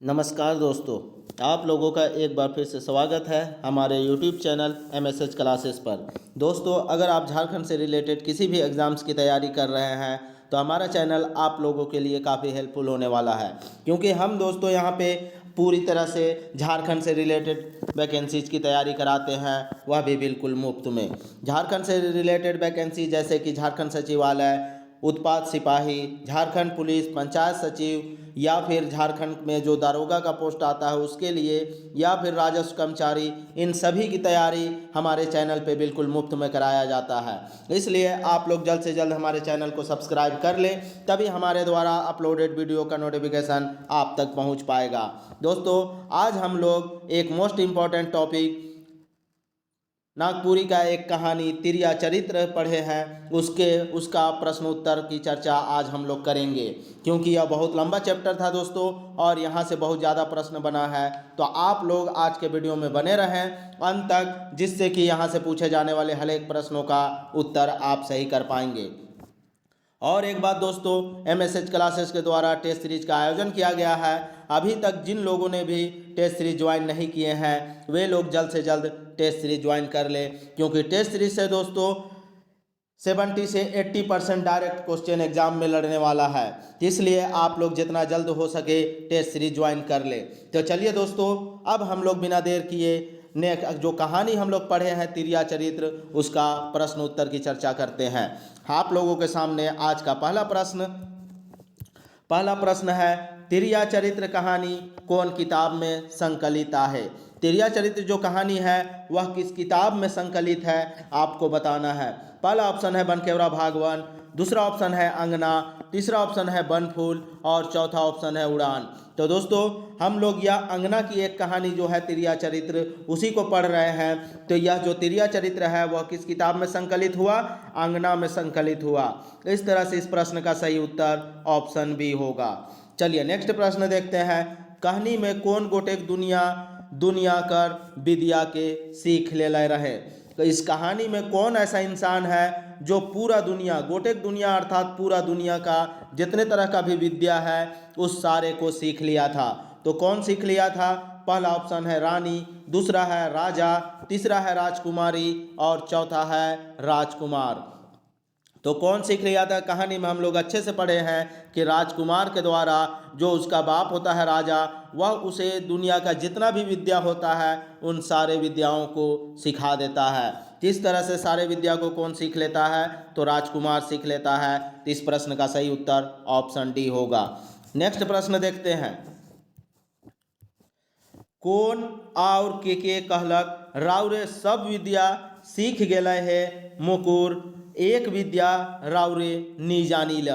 नमस्कार दोस्तों, आप लोगों का एक बार फिर से स्वागत है हमारे YouTube चैनल MSH क्लासेस पर। दोस्तों, अगर आप झारखंड से रिलेटेड किसी भी एग्ज़ाम्स की तैयारी कर रहे हैं तो हमारा चैनल आप लोगों के लिए काफ़ी हेल्पफुल होने वाला है, क्योंकि हम दोस्तों यहाँ पे पूरी तरह से झारखंड से रिलेटेड वैकेंसीज़ की तैयारी कराते हैं, वह भी बिल्कुल मुफ्त में। झारखंड से रिलेटेड वैकेंसी जैसे कि झारखंड सचिवालय, उत्पाद सिपाही, झारखंड पुलिस, पंचायत सचिव, या फिर झारखंड में जो दारोगा का पोस्ट आता है उसके लिए, या फिर राजस्व कर्मचारी, इन सभी की तैयारी हमारे चैनल पे बिल्कुल मुफ्त में कराया जाता है। इसलिए आप लोग जल्द से जल्द हमारे चैनल को सब्सक्राइब कर लें, तभी हमारे द्वारा अपलोडेड वीडियो का नोटिफिकेशन आप तक पहुंच पाएगा। दोस्तों, आज हम लोग एक मोस्ट इम्पॉर्टेंट टॉपिक नागपुरी का एक कहानी तिरिया चरित्र पढ़े हैं, उसका प्रश्न उत्तर की चर्चा आज हम लोग करेंगे, क्योंकि यह बहुत लंबा चैप्टर था दोस्तों और यहाँ से बहुत ज़्यादा प्रश्न बना है। तो आप लोग आज के वीडियो में बने रहें अंत तक, जिससे कि यहाँ से पूछे जाने वाले हर एक प्रश्नों का उत्तर आप सही कर पाएंगे। और एक बात दोस्तों, MSH क्लासेस के द्वारा टेस्ट सीरीज का आयोजन किया गया है। अभी तक जिन लोगों ने भी टेस्ट सीरीज ज्वाइन नहीं किए हैं वे लोग जल्द से जल्द टेस्ट सीरीज ज्वाइन कर ले, क्योंकि टेस्ट सीरीज से दोस्तों 70 से 80% डायरेक्ट क्वेश्चन एग्जाम में लड़ने वाला है। इसलिए आप लोग जितना जल्द हो सके टेस्ट सीरीज ज्वाइन कर ले। तो चलिए दोस्तों, अब हम लोग बिना देर किए ने जो कहानी हम लोग पढ़े हैं तिरिया चरित्र, उसका प्रश्न उत्तर की चर्चा करते हैं। आप लोगों के सामने आज का पहला प्रश्न है, तिरिया चरित्र कहानी कौन किताब में संकलित है? तिरिया चरित्र जो कहानी है वह किस किताब में संकलित है आपको बताना है। पहला ऑप्शन है बनकेवरा भागवन, दूसरा ऑप्शन है अंगना, तीसरा ऑप्शन है बनफूल और चौथा ऑप्शन है उड़ान। तो दोस्तों, हम लोग यह अंगना की एक कहानी जो है तिरिया चरित्र, उसी को पढ़ रहे हैं। तो यह जो तिरिया चरित्र है वह किस किताब में संकलित हुआ? अंगना में संकलित हुआ। इस तरह से इस प्रश्न का सही उत्तर ऑप्शन बी होगा। चलिए नेक्स्ट प्रश्न देखते हैं। कहानी में कौन गोटेक दुनिया कर विद्या के सीख ले रहे? तो इस कहानी में कौन ऐसा इंसान है जो पूरा दुनिया, गोटेक दुनिया अर्थात पूरा दुनिया का जितने तरह का भी विद्या है उस सारे को सीख लिया था? तो कौन सीख लिया था? पहला ऑप्शन है रानी, दूसरा है राजा, तीसरा है राजकुमारी और चौथा है राजकुमार। तो कौन सीख लिया था? कहानी में हम लोग अच्छे से पढ़े हैं कि राजकुमार के द्वारा जो उसका बाप होता है राजा, वह उसे दुनिया का जितना भी विद्या होता है उन सारे विद्याओं को सिखा देता है। किस तरह से सारे विद्या को कौन सीख लेता है? तो राजकुमार सीख लेता है। तो इस प्रश्न का सही उत्तर ऑप्शन डी होगा। नेक्स्ट प्रश्न देखते हैं। कौन और के कहलक राउरे सब विद्या सीख गेले है मुकुर, एक विद्या राउरे नी जानी ल?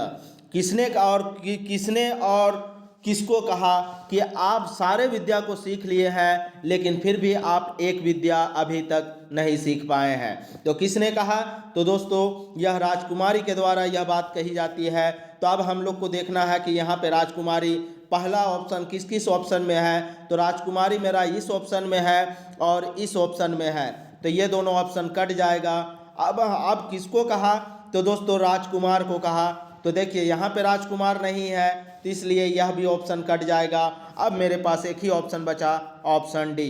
किसने और किसको कहा कि आप सारे विद्या को सीख लिए हैं लेकिन फिर भी आप एक विद्या अभी तक नहीं सीख पाए हैं? तो किसने कहा? तो दोस्तों, यह राजकुमारी के द्वारा यह बात कही जाती है। तो अब हम लोग को देखना है कि यहाँ पे राजकुमारी पहला ऑप्शन किस किस ऑप्शन में है। तो राजकुमारी मेरा इस ऑप्शन में है और इस ऑप्शन में है, तो ये दोनों ऑप्शन कट जाएगा। अब किसको कहा? तो दोस्तों राजकुमार को कहा। तो देखिए यहाँ पे राजकुमार नहीं है, तो इसलिए यह भी ऑप्शन कट जाएगा। अब मेरे पास एक ही ऑप्शन बचा, ऑप्शन डी।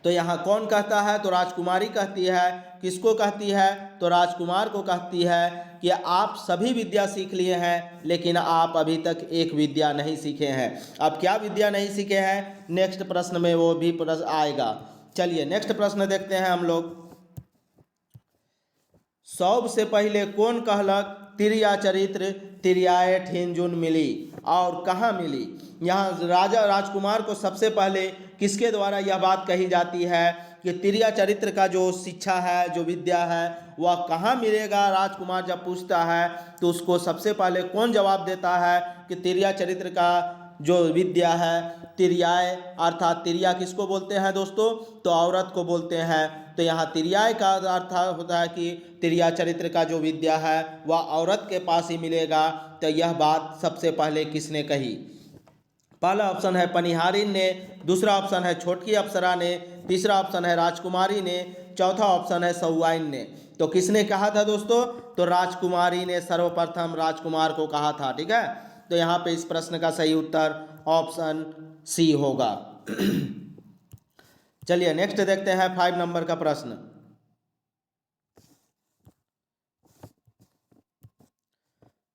तो यहाँ कौन कहता है? तो राजकुमारी कहती है। किसको कहती है? तो राजकुमार को कहती है कि आप सभी विद्या सीख लिए हैं लेकिन आप अभी तक एक विद्या नहीं सीखे हैं। अब क्या विद्या नहीं सीखे हैं, नेक्स्ट प्रश्न में वो भी प्रश्न आएगा। चलिए नेक्स्ट प्रश्न देखते हैं हम लोग। सबसे पहले कौन कहलक तिरिया चरित्र तिरियाए ठेंजुन मिली और कहाँ मिली? यहाँ राजा राजकुमार को सबसे पहले किसके द्वारा यह बात कही जाती है कि तिरिया चरित्र का जो शिक्षा है, जो विद्या है, वह कहाँ मिलेगा? राजकुमार जब पूछता है तो उसको सबसे पहले कौन जवाब देता है कि तिरिया चरित्र का जो विद्या है, तिरियाए अर्थात तिरिया किसको बोलते हैं दोस्तों? तो औरत को बोलते हैं। तो यहाँ तिरियाए का अर्थ होता है कि तिरिया चरित्र का जो विद्या है वह औरत के पास ही मिलेगा। तो यह बात सबसे पहले किसने कही? पहला ऑप्शन है पनिहारिन ने, दूसरा ऑप्शन है छोटकी अप्सरा ने, तीसरा ऑप्शन है राजकुमारी ने, चौथा ऑप्शन है सौआइन ने। तो किसने कहा था दोस्तों? तो राजकुमारी ने सर्वप्रथम राजकुमार को कहा था। ठीक है, तो यहाँ पे इस प्रश्न का सही उत्तर ऑप्शन सी होगा। चलिए नेक्स्ट देखते हैं 5 नंबर का प्रश्न।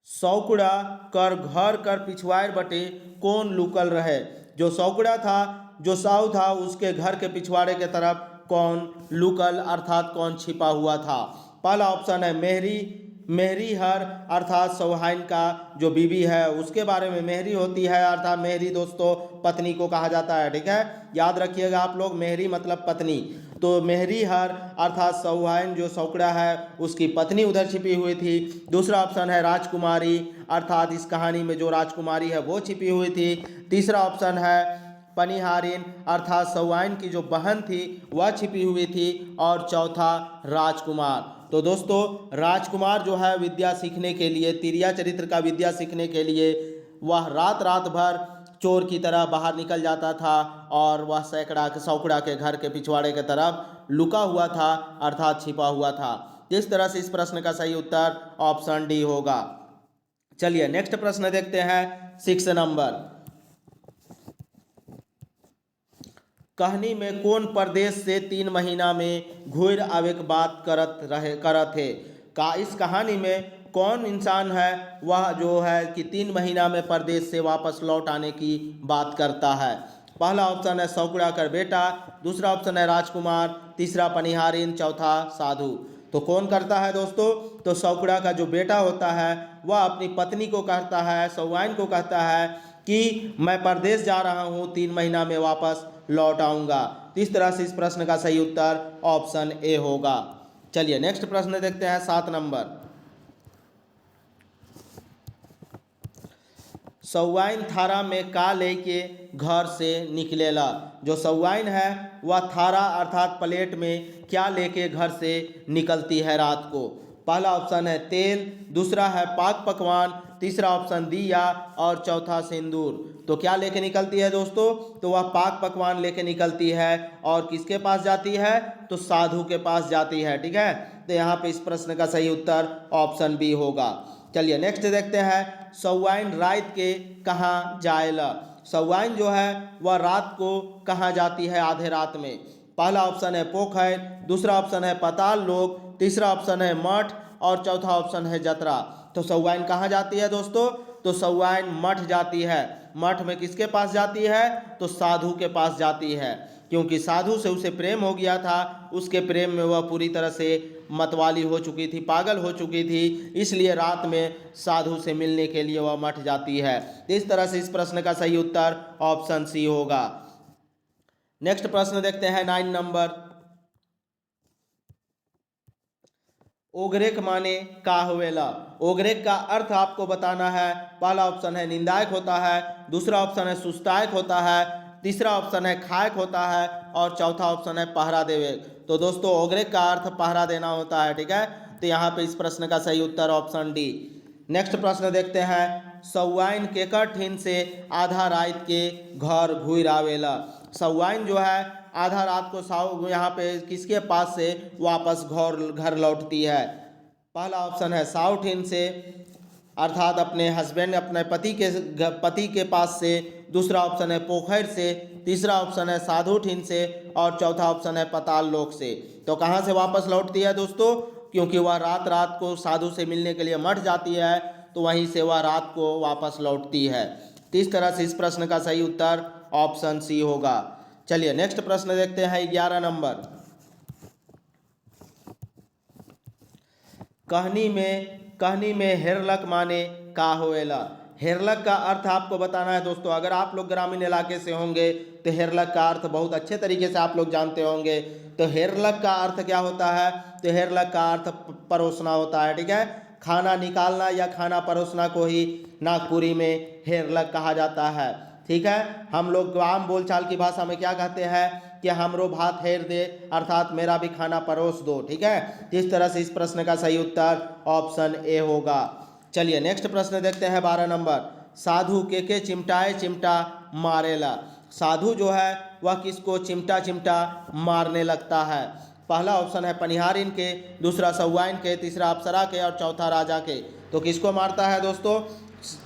सौकुड़ा कर घर कर पिछवाड़ बटे कौन लुकल रहे। जो सौकुड़ा था, जो साऊ था, उसके घर के पिछवाड़े के तरफ कौन लुकल अर्थात कौन छिपा हुआ था। पहला ऑप्शन है मेहरी। मेहरी हर अर्थात सौहाइन का जो बीवी है उसके बारे में मेहरी होती है, अर्थात मेहरी दोस्तों पत्नी को कहा जाता है, ठीक है, याद रखिएगा आप लोग, मेहरी मतलब पत्नी। तो मेहरी हर अर्थात सौहाइन जो सौकड़ा है उसकी पत्नी उधर छिपी हुई थी। दूसरा ऑप्शन है राजकुमारी, अर्थात इस कहानी में जो राजकुमारी है वो छिपी हुई थी। तीसरा ऑप्शन है पनिहारिन, अर्थात सौहाइन की जो बहन थी वह छिपी हुई थी। और चौथा राजकुमार। तो दोस्तों राजकुमार जो है विद्या सीखने के लिए, तिरिया चरित्र का विद्या सीखने के लिए वह रात रात भर चोर की तरह बाहर निकल जाता था और वह सौकड़ा के घर के पिछवाड़े के तरफ लुका हुआ था, अर्थात छिपा हुआ था। इस तरह से इस प्रश्न का सही उत्तर ऑप्शन डी होगा। चलिए नेक्स्ट प्रश्न देखते हैं 6 नंबर। कहनी में कौन प्रदेश से 3 महीना में घुर आवे के बात करत है। का इस कहानी में कौन इंसान है वह जो है कि 3 महीना में प्रदेश से वापस लौट आने की बात करता है। पहला ऑप्शन है सौकुड़ा कर बेटा, दूसरा ऑप्शन है राजकुमार, तीसरा पनिहारिन, चौथा साधु। तो कौन करता है दोस्तों? तो सौकुड़ा का जो बेटा होता है वह अपनी पत्नी को कहता है, सौवाइन को कहता है कि मैं परदेश जा रहा हूँ, 3 महीना में वापस लौट आऊँगा। तो इस तरह से इस प्रश्न का सही उत्तर ऑप्शन ए होगा। चलिए नेक्स्ट प्रश्न देखते हैं 7 नंबर। सौवाइन थारा में का लेके घर से निकलेला। जो सौवाइन है वह थारा अर्थात प्लेट में क्या लेके घर से निकलती है रात को। पहला ऑप्शन है तेल, दूसरा है पाक पकवान, तीसरा ऑप्शन दिया और चौथा सिंदूर। तो क्या लेके निकलती है दोस्तों? तो वह पाक पकवान लेके निकलती है और किसके पास जाती है? तो साधु के पास जाती है, ठीक है। तो यहाँ पे इस प्रश्न का सही उत्तर ऑप्शन बी होगा। चलिए नेक्स्ट देखते हैं सौवाइन रात के कहाँ जाएला। सौवाइन जो है वह रात को कहाँ जाती है आधे रात में। पहला ऑप्शन है पोखर, दूसरा ऑप्शन है पाताल लोक, तीसरा ऑप्शन है मठ और चौथा ऑप्शन है जतरा। तो सौवाइन कहाँ जाती है दोस्तों? तो सौवाइन मठ जाती है। मठ में किसके पास जाती है? तो साधु के पास जाती है, क्योंकि साधु से उसे प्रेम हो गया था। उसके प्रेम में वह पूरी तरह से मतवाली हो चुकी थी, पागल हो चुकी थी, इसलिए रात में साधु से मिलने के लिए वह मठ जाती है। इस तरह से इस प्रश्न का सही उत्तर ऑप्शन सी होगा। नेक्स्ट प्रश्न देखते हैं 9 नंबर। ओगरेक माने का होवेला। ओगरेक का अर्थ आपको बताना है। पहला ऑप्शन है निंदायक होता है, दूसरा ऑप्शन है सुस्तायक होता है, तीसरा ऑप्शन है खायक होता है और चौथा ऑप्शन है पहरा देवे। तो दोस्तों ओगरेक का अर्थ पहरा देना होता है, ठीक है। तो यहाँ पे इस प्रश्न का सही उत्तर ऑप्शन डी। नेक्स्ट प्रश्न देखते हैं सौवाइन केकर ठीन से आधा रात के घर घुर आवेला। सौवाइन जो है आधा रात को साउ यहाँ पे किसके पास से वापस घर लौटती है। पहला ऑप्शन है साउठिन से, अर्थात अपने हस्बैंड अपने पति के पास से, दूसरा ऑप्शन है पोखर से, तीसरा ऑप्शन है साधुठिन से और चौथा ऑप्शन है पाताल लोक से। तो कहाँ से वापस लौटती है दोस्तों? क्योंकि वह रात रात को साधु से मिलने के लिए मठ जाती है, तो वहीं से वह रात को वापस लौटती है। तो इस तरह से इस प्रश्न का सही उत्तर ऑप्शन सी होगा। चलिए नेक्स्ट प्रश्न देखते हैं 11 नंबर। कहनी में हेरलक माने का होएला। हेरलक का अर्थ आपको बताना है दोस्तों। अगर आप लोग ग्रामीण इलाके से होंगे तो हेरलक का अर्थ बहुत अच्छे तरीके से आप लोग जानते होंगे। तो हेरलक का अर्थ क्या होता है? तो हेरलक का अर्थ परोसना होता है, ठीक है। खाना निकालना या खाना परोसना को ही नागपुरी में हेरलक कहा जाता है, ठीक है। हम लोग आम बोलचाल की भाषा में क्या कहते हैं कि हमरो भात हेर दे, अर्थात मेरा भी खाना परोस दो, ठीक है। इस तरह से इस प्रश्न का सही उत्तर ऑप्शन ए होगा। चलिए नेक्स्ट प्रश्न देखते हैं 12 नंबर। साधु के चिमटाए चिमटा मारेला। साधु जो है वह किसको चिमटा चिमटा मारने लगता है। पहला ऑप्शन है पनिहारिन के, दूसरा सौवाइन के, तीसरा अप्सरा के और चौथा राजा के। तो किसको मारता है दोस्तों?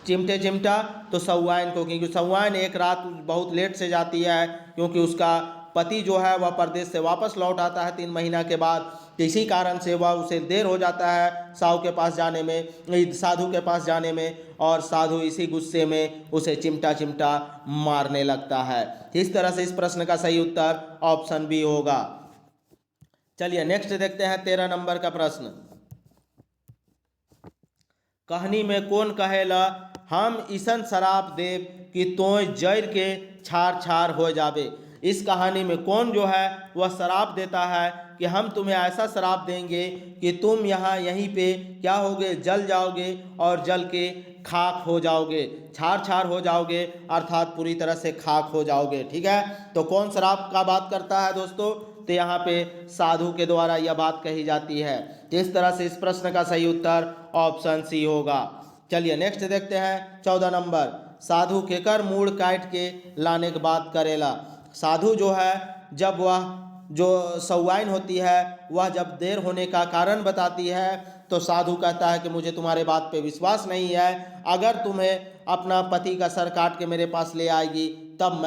चिमटे चिमटा तो सौवाइन को, क्योंकि सौवाइन एक रात बहुत लेट से जाती है, क्योंकि उसका पति जो है वह परदेश से वापस लौट आता है 3 महीना के बाद। इसी कारण से वह उसे देर हो जाता है साहू के पास जाने में, साधु के पास जाने में, और साधु इसी गुस्से में उसे चिमटा चिमटा मारने लगता है। इस तरह से इस प्रश्न का सही उत्तर ऑप्शन बी होगा। चलिए नेक्स्ट देखते हैं 13 नंबर का प्रश्न। कहानी में कौन कहेला हम ईसन शराब देव कि तोय जर के छार छार हो जावे। इस कहानी में कौन जो है वह शराब देता है कि हम तुम्हें ऐसा शराब देंगे कि तुम यहीं पे क्या होगे, जल जाओगे और जल के खाक हो जाओगे, छार छार हो जाओगे, अर्थात पूरी तरह से खाक हो जाओगे। ठीक है, तो कौन शराब का बात करता है दोस्तों? तो यहाँ पे साधु के द्वारा यह बात कही जाती है। तो इस तरह से इस प्रश्न का सही उत्तर ऑप्शन सी होगा। चलिए नेक्स्ट देखते हैं 14 नंबर। साधु केकर मूड काट के लाने की बात करेला। साधु जो है जब वह जो सौवाइन होती है वह जब देर होने का कारण बताती है तो साधु कहता है कि मुझे तुम्हारे बात पे विश्वास नहीं है, अगर तुम्हें अपना पति का सर काट के मेरे पास ले आएगी तब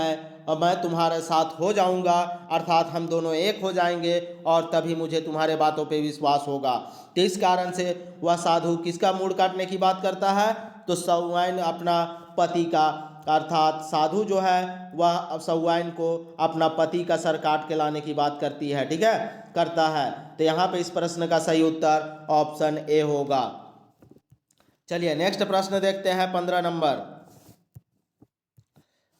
मैं तुम्हारे साथ हो जाऊंगा, अर्थात हम दोनों एक हो जाएंगे और तभी मुझे तुम्हारे बातों पे विश्वास होगा। तो इस कारण से वह साधु किसका मूड काटने की बात करता है? तो सौवाइन अपना पति का, अर्थात साधु जो है वह सौवाइन को अपना पति का सर काट के लाने की बात करती है। ठीक है, करता है। तो यहाँ पे इस प्रश्न का सही उत्तर ऑप्शन ए होगा। चलिए नेक्स्ट प्रश्न देखते हैं 15 नंबर।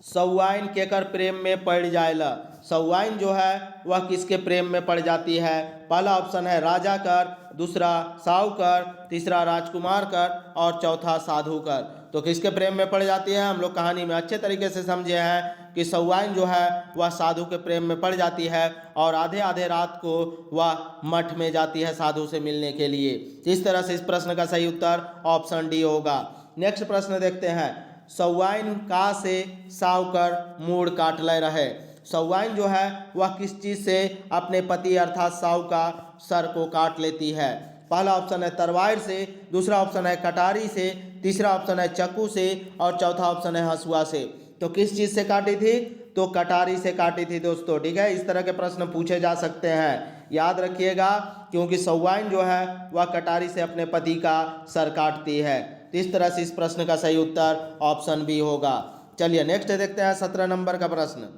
सौवाइन केकर प्रेम में पड़ जाएला। सौवाइन जो है वह किसके प्रेम में पड़ जाती है? पहला ऑप्शन है राजा कर, दूसरा साहू कर, तीसरा राजकुमार कर और चौथा साधु कर। तो किसके प्रेम में पड़ जाती है? हम लोग कहानी में अच्छे तरीके से समझे हैं कि सौवाइन जो है वह साधु के प्रेम में पड़ जाती है और आधे आधे रात को वह मठ में जाती है साधु से मिलने के लिए। इस तरह से इस प्रश्न का सही उत्तर ऑप्शन डी होगा। नेक्स्ट प्रश्न देखते हैं। सौवाइन का से सावकर मूड काट ले रहे। सौवाइन जो है वह किस चीज़ से अपने पति अर्थात साहू का सर को काट लेती है? पहला ऑप्शन है तलवार से, दूसरा ऑप्शन है कटारी से, तीसरा ऑप्शन है चाकू से और चौथा ऑप्शन है हंसुआ से। तो किस चीज़ से काटी थी? तो कटारी से काटी थी दोस्तों। ठीक है, इस तरह के प्रश्न पूछे जा सकते हैं, याद रखिएगा, क्योंकि सौवाइन जो है वह कटारी से अपने पति का सर काटती है। तो इस तरह से इस प्रश्न का सही उत्तर ऑप्शन बी होगा। चलिए नेक्स्ट देखते हैं 17 नंबर का प्रश्न।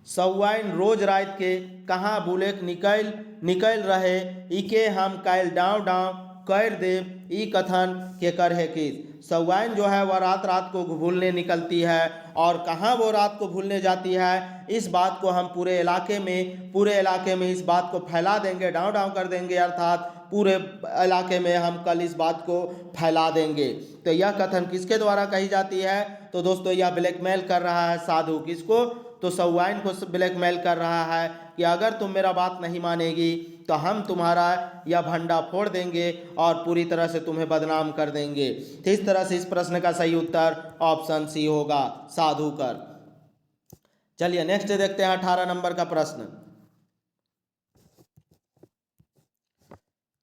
सौवाइन रोज रात के कहाँ बुलेक निकल रहे, इके हम कैल डाँव डाँव कर देव, ई कथन के कर है किस। सौवाइन जो है वह रात रात को भूलने निकलती है और कहाँ वो रात को भूलने जाती है, इस बात को हम पूरे इलाके में इस बात को फैला देंगे, डाँव डाँव कर देंगे, अर्थात पूरे इलाके में हम कल इस बात को फैला देंगे। तो यह कथन किसके द्वारा कही जाती है? तो दोस्तों यह ब्लैकमेल कर रहा है साधु। किसको? तो सौवाइन को ब्लैकमेल कर रहा है कि अगर तुम मेरा बात नहीं मानेगी तो हम तुम्हारा यह भंडा फोड़ देंगे और पूरी तरह से तुम्हें बदनाम कर देंगे। तो इस तरह से इस प्रश्न का सही उत्तर ऑप्शन सी होगा, साधु कर। चलिए नेक्स्ट देखते हैं 18 नंबर का प्रश्न।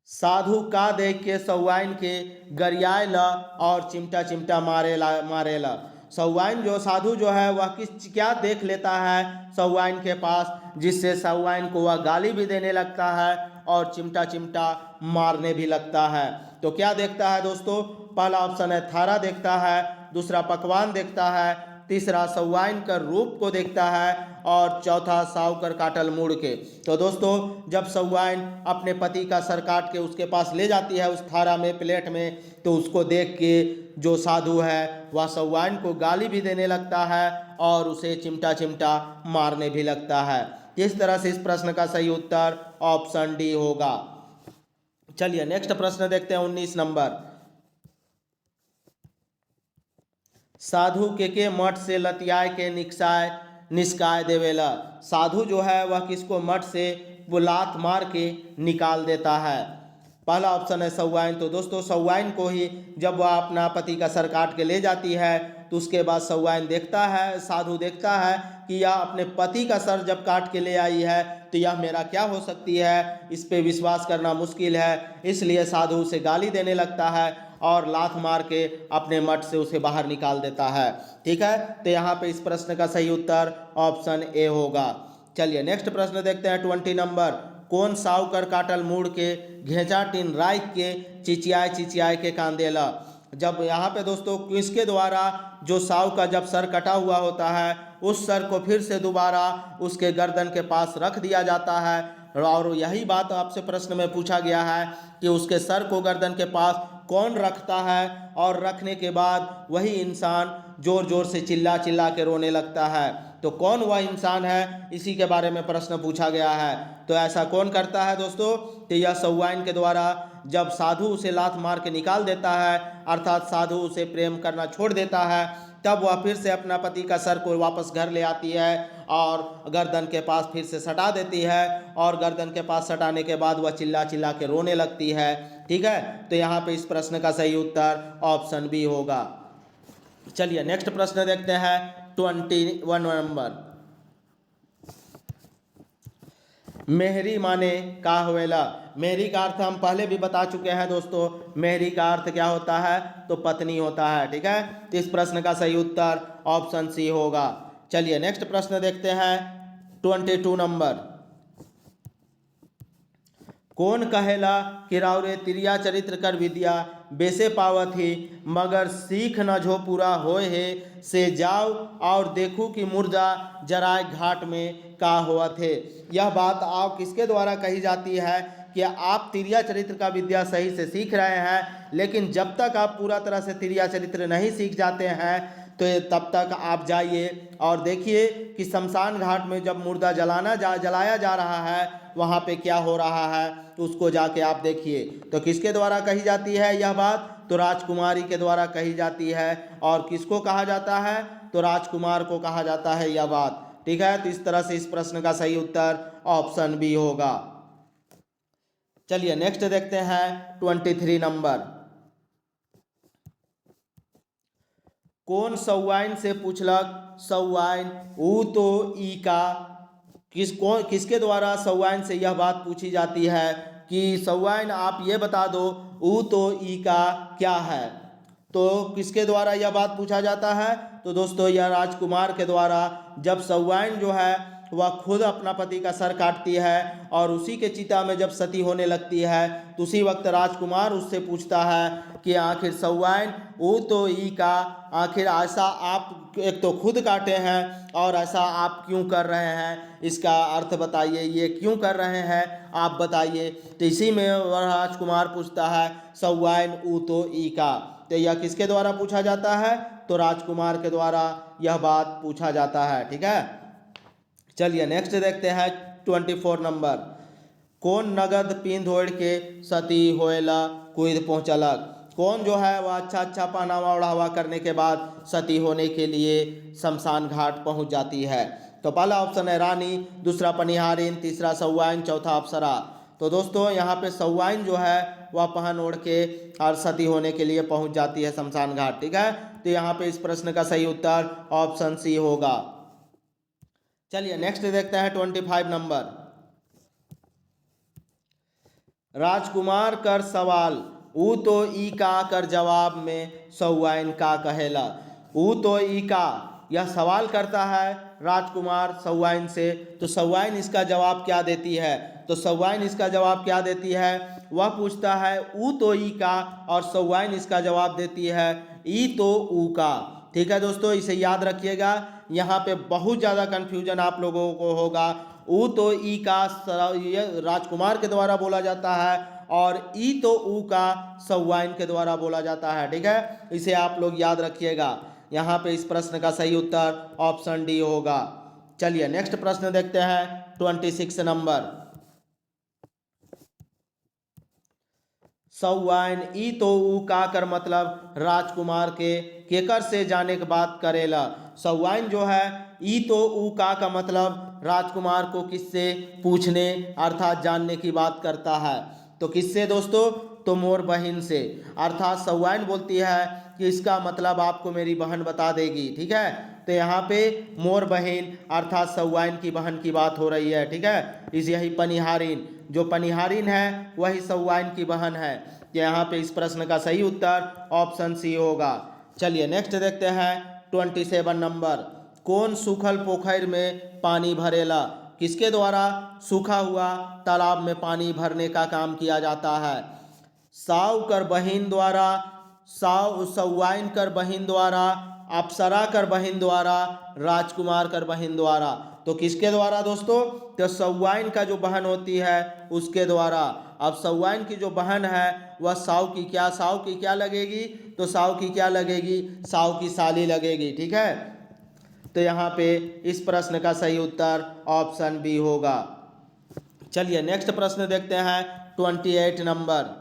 साधु का देख के सौवाइन के गरियाला और चिमटा चिमटा मारेला। सौवाइन जो साधु जो है वह क्या देख लेता है सौवाइन के पास, जिससे सौवाइन को वह गाली भी देने लगता है और चिमटा चिमटा मारने भी लगता है। तो क्या देखता है दोस्तों? पहला ऑप्शन है थारा देखता है, दूसरा पकवान देखता है, तीसरा सौवाइन कर रूप को देखता है और चौथा सावकर काटल मुड़ के। तो दोस्तों जब सौवाइन अपने पति का सर काट के उसके पास ले जाती है उस थारा में, प्लेट में, तो उसको देख के जो साधु है वह सौवाइन को गाली भी देने लगता है और उसे चिमटा चिमटा मारने भी लगता है। इस तरह से इस प्रश्न का सही उत्तर ऑप्शन डी होगा। चलिए नेक्स्ट प्रश्न देखते हैं 19 नंबर। साधु के मठ से लतियाए के निस्काय देवेला। साधु जो है वह किसको मठ से बुलात मार के निकाल देता है? पहला ऑप्शन है सौवाइन। तो दोस्तों सौवाइन को ही जब वह अपना पति का सर काट के ले जाती है तो उसके बाद सौवाइन देखता है, साधु देखता है कि यह अपने पति का सर जब काट के ले आई है तो यह मेरा क्या हो सकती है, इस पे विश्वास करना मुश्किल है। इसलिए साधु उसे गाली देने लगता है और लात मार के अपने मठ से उसे बाहर निकाल देता है। ठीक है, तो यहाँ पे इस प्रश्न का सही उत्तर ऑप्शन ए होगा। चलिए नेक्स्ट प्रश्न देखते हैं 20 नंबर। कौन सावकर काटल मुड़ के घेचा टिन राख के चिचियाए चिचियाए के कांदेला। जब यहाँ पे दोस्तों किसके द्वारा जो साव का जब सर कटा हुआ होता है उस सर को फिर से दोबारा उसके गर्दन के पास रख दिया जाता है, और यही बात आपसे प्रश्न में पूछा गया है कि उसके सर को गर्दन के पास कौन रखता है, और रखने के बाद वही इंसान जोर जोर से चिल्ला चिल्ला के रोने लगता है। तो कौन वह इंसान है, इसी के बारे में प्रश्न पूछा गया है। तो ऐसा कौन करता है दोस्तों, तो यह सौवाइन के द्वारा जब साधु उसे लात मार के निकाल देता है, अर्थात साधु उसे प्रेम करना छोड़ देता है, तब वह फिर से अपना पति का सर को वापस घर ले आती है और गर्दन के पास फिर से सटा देती है, और गर्दन के पास सटाने के बाद वह चिल्ला चिल्ला के रोने लगती है। ठीक है, तो यहाँ पे इस प्रश्न का सही उत्तर ऑप्शन बी होगा। चलिए नेक्स्ट प्रश्न देखते हैं 21 नंबर। मेहरी माने का होवेला। मेहरी का अर्थ हम पहले भी बता चुके हैं दोस्तों। मेहरी का अर्थ क्या होता है, तो पत्नी होता है। ठीक है, तो इस प्रश्न का सही उत्तर ऑप्शन सी होगा। चलिए नेक्स्ट प्रश्न देखते हैं 22 नंबर। कौन कहेला कि रावरे तिरिया चरित्र कर विद्या बेसे पावत ही, मगर सीख न जो पूरा होए है, से जाओ और देखूं कि मुर्दा जराए घाट में का होवत है। यह बात आप किसके द्वारा कही जाती है कि आप तिरिया चरित्र का विद्या सही से सीख रहे हैं, लेकिन जब तक आप पूरा तरह से तिरिया चरित्र नहीं सीख जाते हैं तो तब तक आप जाइए और देखिए कि शमशान घाट में जब मुर्दा जलाया जा रहा है वहाँ पे क्या हो रहा है, तो उसको जाके आप देखिए। तो किसके द्वारा कही जाती है यह बात, तो राजकुमारी के द्वारा कही जाती है। और किसको कहा जाता है, तो राजकुमार को कहा जाता है यह बात। ठीक है, तो इस तरह से इस प्रश्न का सही उत्तर ऑप्शन बी होगा। चलिए नेक्स्ट देखते हैं 23 नंबर। कौन सौवाइन से पूछलक सौवाइन ऊ तो ई का। किसके द्वारा सौवाइन से यह बात पूछी जाती है कि सौवाइन आप ये बता दो ऊ तो ई का क्या है। तो किसके द्वारा यह बात पूछा जाता है, तो दोस्तों यह राजकुमार के द्वारा। जब सौवाइन जो है वह खुद अपना पति का सर काटती है और उसी के चिता में जब सती होने लगती है, तो उसी वक्त राजकुमार उससे पूछता है कि आखिर सौवाइन ऊ तो ई का, आखिर ऐसा आप एक तो खुद काटे हैं और ऐसा आप क्यों कर रहे हैं, इसका अर्थ बताइए, ये क्यों कर रहे हैं आप बताइए। तो इसी में वह राजकुमार पूछता है सौवाइन ऊ तो ई का। तो यह किसके द्वारा पूछा जाता है, तो राजकुमार के द्वारा यह बात पूछा जाता है। ठीक है, चलिए नेक्स्ट देखते हैं 24 नंबर। कौन नगद पीन ओढ़ के सती होएला कुद पहुँचलक। कौन जो है वह अच्छा पहनावा ओढ़ावा करने के बाद सती होने के लिए शमशान घाट पहुंच जाती है। तो पहला ऑप्शन है रानी, दूसरा पनिहारिन, तीसरा सौवाइन, चौथा अप्सरा। तो दोस्तों यहाँ पे सौवाइन जो है वह पहन ओढ़ के और सती होने के लिए पहुंच जाती है शमशान घाट। ठीक है, तो यहाँ पे इस प्रश्न का सही उत्तर ऑप्शन सी होगा। चलिए नेक्स्ट देखते हैं 25 नंबर। राजकुमार कर सवाल ऊ तो ई का कर जवाब में सौवाइन का कहेला। ऊ तो ई का यह सवाल करता है राजकुमार सौवाइन से, तो सौवाइन इसका जवाब क्या देती है, तो सौवाइन इसका जवाब क्या देती है, वह पूछता है ऊ तो ई का, और सौवाइन इसका जवाब देती है ई तो ऊ का। ठीक है दोस्तों, इसे याद रखिएगा, यहाँ पे बहुत ज़्यादा कन्फ्यूजन आप लोगों को होगा। ऊ तो ई का राजकुमार के द्वारा बोला जाता है और ई तो ऊ का सौवाइन के द्वारा बोला जाता है। ठीक है, इसे आप लोग याद रखिएगा। यहाँ पे इस प्रश्न का सही उत्तर ऑप्शन डी होगा। चलिए नेक्स्ट प्रश्न देखते हैं 26 नंबर। सौवाइन ई तो ऊ का कर मतलब राजकुमार के केकर से जाने के बात करेला। सौवाइन जो है ई तो ऊ का मतलब राजकुमार को किससे पूछने अर्थात जानने की बात करता है। तो किससे दोस्तों, तो मोर बहन से। अर्थात सौवाइन बोलती है कि इसका मतलब आपको मेरी बहन बता देगी। ठीक है, तो यहाँ पे मोर बहन अर्थात सौवाइन की बहन की बात हो रही है। ठीक है, इस यही पनिहारिन, जो पनिहारिन है वही सौवाइन की बहन है। यहाँ पे इस प्रश्न का सही उत्तर ऑप्शन सी होगा। चलिए नेक्स्ट देखते हैं 27 नंबर। कौन सूखल पोखर में पानी भरेला? किसके द्वारा सूखा हुआ तालाब में पानी भरने का काम किया जाता है? साव कर बहिन द्वारा, सौवाइन कर बहिन द्वारा, अप्सरा कर बहिन द्वारा, राजकुमार कर बहिन द्वारा। तो किसके द्वारा दोस्तों? तो सौवाइन का जो बहन होती है उसके द्वारा। अब सौवाइन की जो बहन है वह साव की क्या लगेगी? तो साव की क्या लगेगी? साव की साली लगेगी। ठीक है, तो यहाँ पे इस प्रश्न का सही उत्तर ऑप्शन बी होगा। चलिए नेक्स्ट प्रश्न देखते हैं 28 नंबर।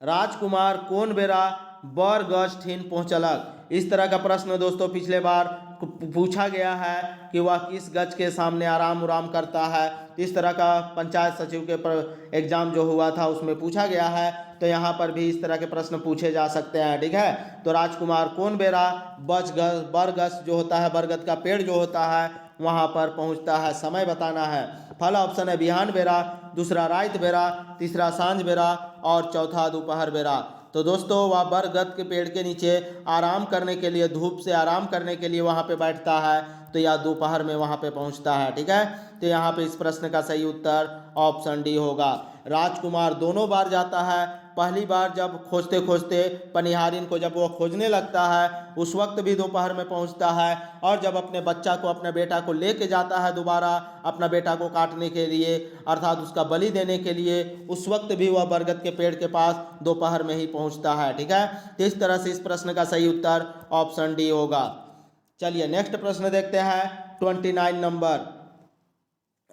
राजकुमार कौन बेरा बर गज ठीन पहुँचलक? इस तरह का प्रश्न दोस्तों पिछले बार पूछा गया है कि वह किस गज के सामने आराम उराम करता है। इस तरह का पंचायत सचिव के एग्जाम जो हुआ था उसमें पूछा गया है, तो यहाँ पर भी इस तरह के प्रश्न पूछे जा सकते हैं। ठीक है, तो राजकुमार कौन बेरा बरगद जो होता है, बरगद का पेड़ जो होता है वहाँ पर पहुँचता है? समय बताना है। पहला ऑप्शन है बिहान बेरा, दूसरा रात बेरा, तीसरा सांझ बेरा और चौथा दोपहर बेरा। तो दोस्तों वह बरगद के पेड़ के नीचे आराम करने के लिए, धूप से आराम करने के लिए वहाँ पे बैठता है, तो या दोपहर में वहाँ पे पहुँचता है। ठीक है, तो यहाँ पे इस प्रश्न का सही उत्तर ऑप्शन डी होगा। राजकुमार दोनों बार जाता है। पहली बार जब खोजते खोजते पनिहारिन को जब वो खोजने लगता है उस वक्त भी दोपहर में पहुंचता है, और जब अपने बच्चा को, अपने बेटा को लेके जाता है दोबारा अपना बेटा को काटने के लिए, अर्थात उसका बलि देने के लिए, उस वक्त भी वह बरगद के पेड़ के पास दोपहर में ही पहुंचता है। ठीक है, तो इस तरह से इस प्रश्न का सही उत्तर ऑप्शन डी होगा। चलिए नेक्स्ट प्रश्न देखते हैं 29 नंबर।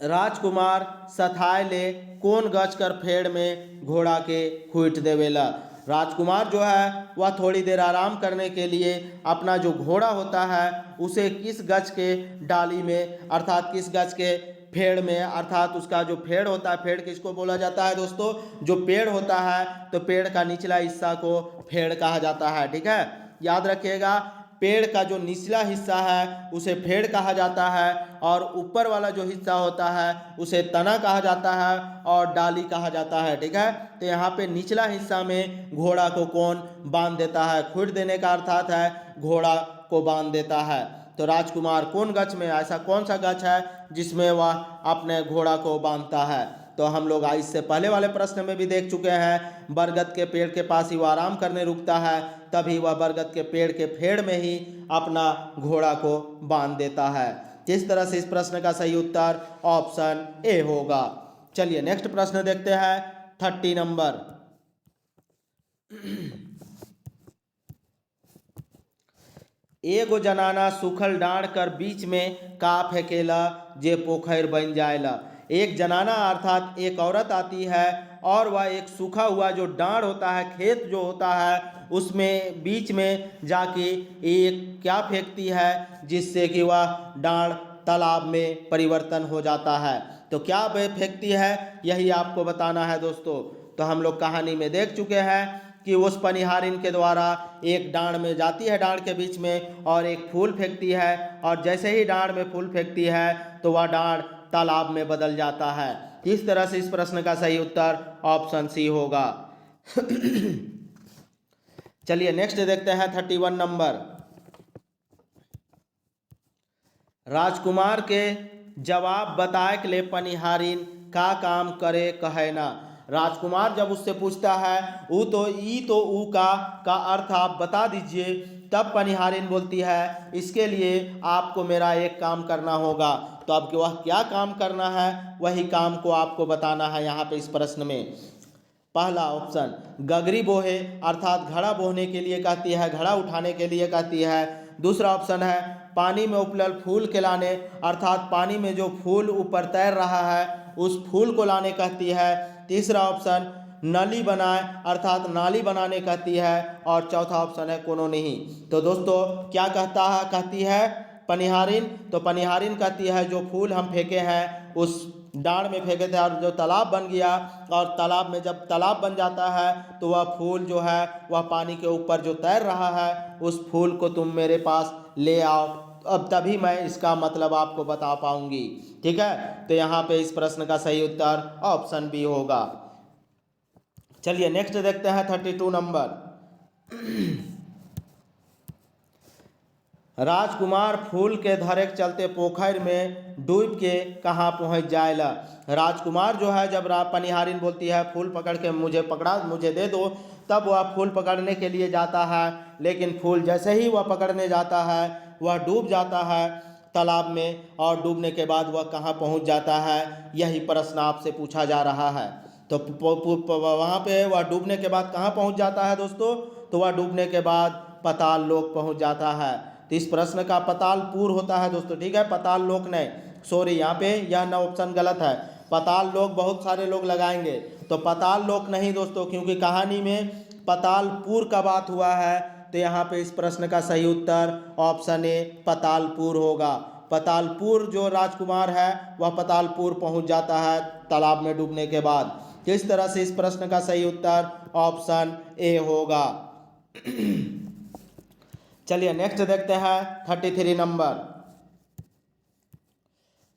राजकुमार सथाय ले कौन गच कर फेड़ में घोड़ा के खूट देवेला? राजकुमार जो है वह थोड़ी देर आराम करने के लिए अपना जो घोड़ा होता है उसे किस गच के डाली में, अर्थात किस गच के फेड़ में, अर्थात उसका जो फेड़ होता है, फेड़ किसको बोला जाता है दोस्तों? जो पेड़ होता है तो पेड़ का निचला हिस्सा को फेड़ कहा जाता है। ठीक है, याद रखिएगा, पेड़ का जो निचला हिस्सा है उसे फेड़ कहा जाता है, और ऊपर वाला जो हिस्सा होता है उसे तना कहा जाता है और डाली कहा जाता है। ठीक है, तो यहाँ पे निचला हिस्सा में घोड़ा को कौन बांध देता है? खूट देने का अर्थात है घोड़ा को बांध देता है। तो राजकुमार कौन गछ में, ऐसा कौन सा गछ है जिसमें वह अपने घोड़ा को बांधता है? तो हम लोग इससे पहले वाले प्रश्न में भी देख चुके हैं, बरगद के पेड़ के पास ही वह आराम करने रुकता है, तभी वह बरगद के पेड़ के फेड़ में ही अपना घोड़ा को बांध देता है। जिस तरह से इस प्रश्न का सही उत्तर ऑप्शन ए होगा। चलिए नेक्स्ट प्रश्न देखते हैं 30 नंबर। एगो जनाना सूखल डांड कर बीच में का फेंकेला जे पोखर बन जाएला? एक जनाना अर्थात एक औरत आती है और वह एक सूखा हुआ जो डांड होता है, खेत जो होता है, उसमें बीच में जाके एक क्या फेंकती है जिससे कि वह डांड तालाब में परिवर्तन हो जाता है। तो क्या वह फेंकती है यही आपको बताना है दोस्तों। तो हम लोग कहानी में देख चुके हैं कि उस पनिहारिन के द्वारा एक डांड में जाती है, डांड के बीच में, और एक फूल फेंकती है, और जैसे ही डांड में फूल फेंकती है तो वह डांड तालाब में बदल जाता है। इस तरह से इस प्रश्न का सही उत्तर ऑप्शन सी होगा। चलिए नेक्स्ट देखते हैं 31 नंबर। राजकुमार के जवाब बताए के ले पनिहारिन का काम करे कहे ना? राजकुमार जब उससे पूछता है ऊ तो ऊ का अर्थ आप बता दीजिए, तब पनिहारिन बोलती है इसके लिए आपको मेरा एक काम करना होगा। तो अब वह क्या काम करना है वही काम को आपको बताना है यहाँ पे इस प्रश्न में। पहला ऑप्शन गगरी बोहे अर्थात घड़ा बोहने के लिए कहती है, घड़ा उठाने के लिए कहती है। दूसरा ऑप्शन है पानी में उपलब्ध फूल के लाने, अर्थात पानी में जो फूल ऊपर तैर रहा है उस फूल को लाने कहती है। तीसरा ऑप्शन नली बनाए अर्थात नाली बनाने कहती है, और चौथा ऑप्शन है कोनो नहीं। तो दोस्तों क्या कहती है पनिहारिन? तो पनिहारिन कहती है जो फूल हम फेंके हैं उस डांड में फेंके थे और जो तालाब बन गया, और तालाब में जब तालाब बन जाता है तो वह फूल जो है वह पानी के ऊपर जो तैर रहा है उस फूल को तुम मेरे पास ले आओ, अब तभी मैं इसका मतलब आपको बता पाऊंगी। ठीक है, तो यहाँ पे इस प्रश्न का सही उत्तर ऑप्शन बी होगा। चलिए नेक्स्ट देखते हैं 32 नंबर। राजकुमार फूल के धरे के चलते पोखर में डूब के कहाँ पहुँच जाएला। राजकुमार जो है जब पनिहारिन बोलती है फूल पकड़ के मुझे पकड़ा, मुझे दे दो, तब वह फूल पकड़ने के लिए जाता है, लेकिन फूल जैसे ही वह पकड़ने जाता है वह डूब जाता है तालाब में, और डूबने के बाद वह कहाँ पहुँच जाता है, यही प्रश्न आपसे पूछा जा रहा है। तो वहाँ पे वह डूबने के बाद कहाँ पहुँच जाता है दोस्तों, तो वह डूबने के बाद पाताल लोक पहुँच जाता है। तो इस प्रश्न का पातालपुर होता है दोस्तों। ठीक है, पाताल लोक नहीं, सॉरी यहाँ पे यह न ऑप्शन गलत है। पाताल लोक बहुत सारे लोग लगाएंगे, तो पाताल लोक नहीं दोस्तों, क्योंकि कहानी में पातालपुर का बात हुआ है। तो यहाँ पे इस प्रश्न का सही उत्तर ऑप्शन ए पातालपुर होगा। पातालपुर जो राजकुमार है वह पातालपुर पहुँच जाता है तालाब में डूबने के बाद। किस तरह से इस प्रश्न का सही उत्तर ऑप्शन ए होगा। चलिए नेक्स्ट देखते हैं 33 नंबर।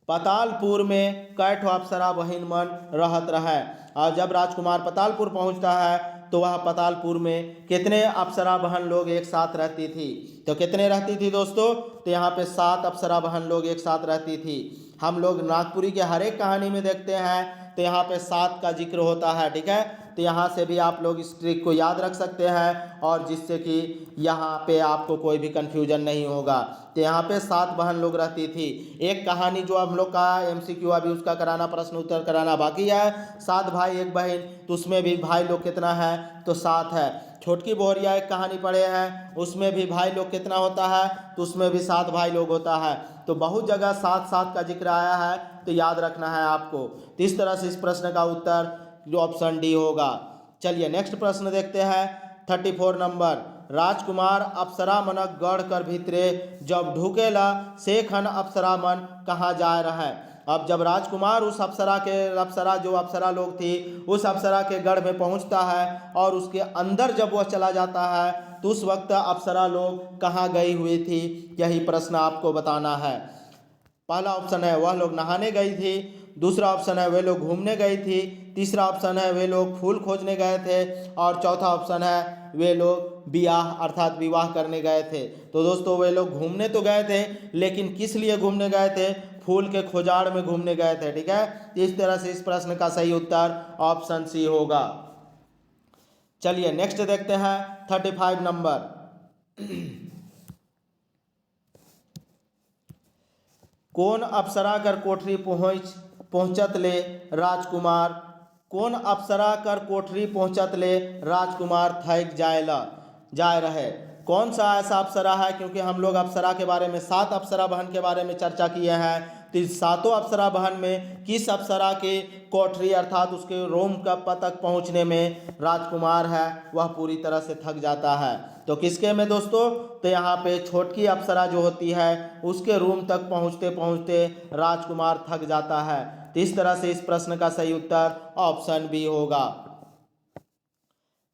पातालपुर में कैठो अप्सरा बहिन मन रहत रहे। और जब राजकुमार पातालपुर पहुंचता है तो वह पातालपुर में कितने अप्सरा बहन लोग एक साथ रहती थी। तो कितने रहती थी दोस्तों, तो यहाँ पे 7 अप्सरा बहन लोग एक साथ रहती थी। हम लोग नागपुरी के हर एक कहानी में देखते हैं तो यहाँ पे 7 का जिक्र होता है। ठीक है, तो यहाँ से भी आप लोग इस ट्रिक को याद रख सकते हैं, और जिससे कि यहाँ पे आपको कोई भी कन्फ्यूजन नहीं होगा। तो यहाँ पे 7 बहन लोग रहती थी। एक कहानी जो हम लोग का MCQ अभी उसका कराना, प्रश्न उत्तर कराना बाकी है, 7 भाई 1 बहन, तो उसमें भी भाई लोग कितना है, तो 7 है। छोटकी बोहरिया एक कहानी पढ़े हैं, उसमें भी भाई लोग कितना होता है, तो उसमें भी 7 भाई लोग होता है। तो बहुत जगह 7 का जिक्र आया है, तो याद रखना है आपको। तो इस तरह से इस प्रश्न का उत्तर जो ऑप्शन डी होगा। चलिए नेक्स्ट प्रश्न देखते हैं 34 नंबर। राजकुमार अप्सरा मनक गढ़ कर भीतरे जब ढुकेला से खन अप्सरा मन कहाँ जा रहा है। अब जब राजकुमार उस जो अप्सरा लोग थी उस अप्सरा के गढ़ में पहुंचता है, और उसके अंदर जब वह चला जाता है तो उस वक्त अप्सरा लोग कहाँ गई हुई थी, यही प्रश्न आपको बताना है। पहला ऑप्शन है वह लोग नहाने गई थी, दूसरा ऑप्शन है वे लोग घूमने गई थी, तीसरा ऑप्शन है वे लोग फूल खोजने गए थे, और चौथा ऑप्शन है वे लोग ब्याह अर्थात विवाह करने गए थे। तो दोस्तों वे लोग घूमने तो गए थे, लेकिन किस लिए घूमने गए थे, फूल के खोजाड़ में घूमने गए थे। ठीक है, इस तरह से इस प्रश्न का सही उत्तर ऑप्शन सी होगा। चलिए नेक्स्ट देखते हैं 35 नंबर। कौन अप्सरा कर कोठरी पहुँचत ले राजकुमार, कौन अप्सरा कर कोठरी पहुँचत ले राजकुमार थक जाए रहे। कौन सा ऐसा अप्सरा है, क्योंकि हम लोग अप्सरा के बारे में 7 अप्सरा बहन के बारे में चर्चा किए हैं। तो इस 7 अप्सरा बहन में किस अप्सरा के कोठरी अर्थात उसके रोम कप तक पहुंचने में राजकुमार है वह पूरी तरह से थक जाता है। तो किसके में दोस्तों, तो यहाँ पे छोटकी अप्सरा जो होती है उसके रूम तक पहुँचते पहुँचते राजकुमार थक जाता है। तो इस तरह से इस प्रश्न का सही उत्तर ऑप्शन बी होगा।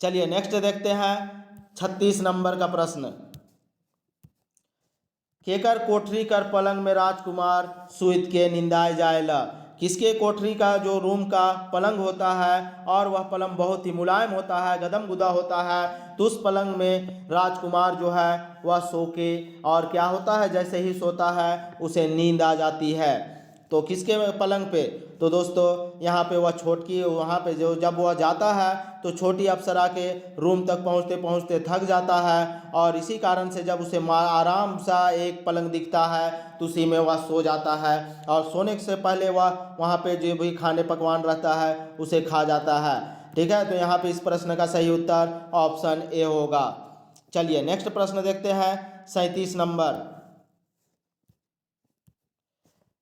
चलिए नेक्स्ट देखते हैं 36 नंबर का प्रश्न। केकर कोठरी कर पलंग में राजकुमार सुइत के निंदाए जाएला। किसके कोठरी का जो रूम का पलंग होता है और वह पलंग बहुत ही मुलायम होता है, गदम गुदा होता है, तो उस पलंग में राजकुमार जो है वह सो के, और क्या होता है जैसे ही सोता है उसे नींद आ जाती है। तो किसके पलंग पे, तो दोस्तों यहाँ पे वह छोटकी, वहाँ पे जो जब वह जाता है तो छोटी अप्सरा के रूम तक पहुँचते पहुँचते थक जाता है, और इसी कारण से जब उसे आराम सा एक पलंग दिखता है तो उसी में वह सो जाता है, और सोने से पहले वह वहाँ पे जो भी खाने पकवान रहता है उसे खा जाता है। ठीक है, तो यहाँ पे इस प्रश्न का सही उत्तर ऑप्शन ए होगा। चलिए नेक्स्ट प्रश्न देखते हैं 37 नंबर।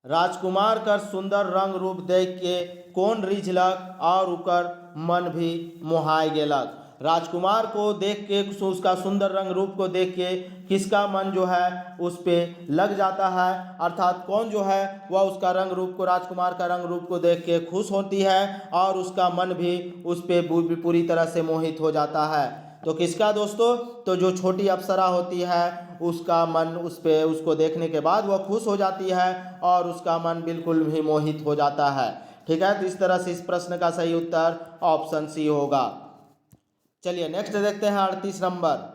राजकुमार कर सुंदर रंग रूप देख के कौन रिझलक और उकर मन भी मोहाय गेलक। राजकुमार को देख के, उसका सुंदर रंग रूप को देख के किसका मन जो है उस पे लग जाता है, अर्थात कौन जो है वह उसका रंग रूप को, राजकुमार का रंग रूप को देख के खुश होती है और उसका मन भी उस पे पूरी तरह से मोहित हो जाता है। तो किसका दोस्तों? तो जो छोटी अप्सरा होती है उसका मन उसको देखने के बाद वह खुश हो जाती है और उसका मन बिल्कुल भी मोहित हो जाता है। ठीक है, तो इस तरह से इस प्रश्न का सही उत्तर ऑप्शन सी होगा। चलिए नेक्स्ट देखते हैं 38 नंबर।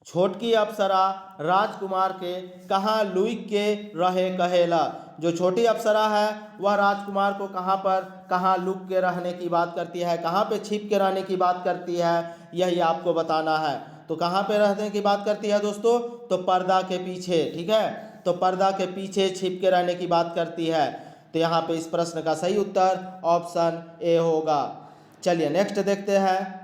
छोटकी अप्सरा राजकुमार के कहाँ लुक के रहे कहेला। जो छोटी अप्सरा है वह राजकुमार को कहाँ लुक के रहने की बात करती है, कहाँ पे छिप के रहने की बात करती है, यही आपको बताना है। तो कहाँ पे रहने की बात करती है दोस्तों? तो पर्दा के पीछे। ठीक है, तो पर्दा के पीछे छिप के रहने की बात करती है। तो यहाँ पे इस प्रश्न का सही उत्तर ऑप्शन ए होगा। चलिए नेक्स्ट देखते हैं